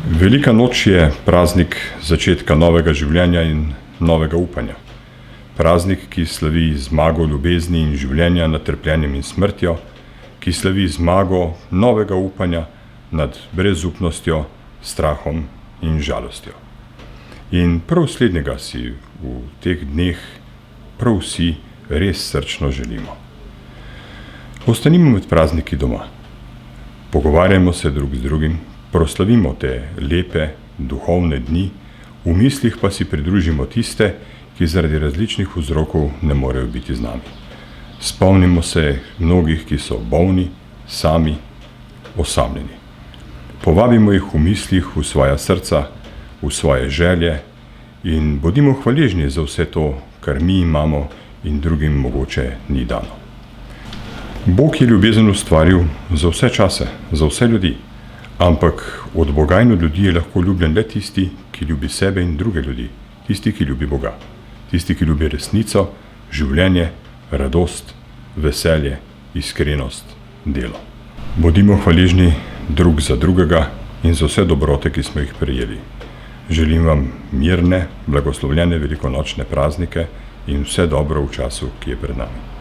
Velika noč je praznik začetka novega življenja in novega upanja. Praznik, ki slavi zmago ljubezni in življenja nad trpljenjem in smrtjo, ki slavi zmago novega upanja nad brezupnostjo, strahom in žalostjo. In prav slednjega si v teh dneh prav vsi res srčno želimo. Ostanimo med prazniki doma. Pogovarjajmo se drug z drugim, proslavimo te lepe, duhovne dni, v mislih pa si pridružimo tiste, ki zaradi različnih vzrokov ne morejo biti z nami. Spomnimo se mnogih, ki so bolni, sami, osamljeni. Povabimo jih v mislih v svoja srca, v svoje želje in bodimo hvaležni za vse to, kar mi imamo in drugim mogoče ni dano. Bog je ljubezen ustvaril za vse čase, za vse ljudi, ampak od Boga in od ljudi je lahko ljubljen le tisti, ki ljubi sebe in druge ljudi, tisti, ki ljubi Boga, tisti, ki ljubi resnico, življenje, radost, veselje, iskrenost, delo. Bodimo hvaležni drug za drugega in za vse dobrote, ki smo jih prejeli. Želim vam mirne, blagoslovljene velikonočne praznike in vse dobro v času, ki je pred nami.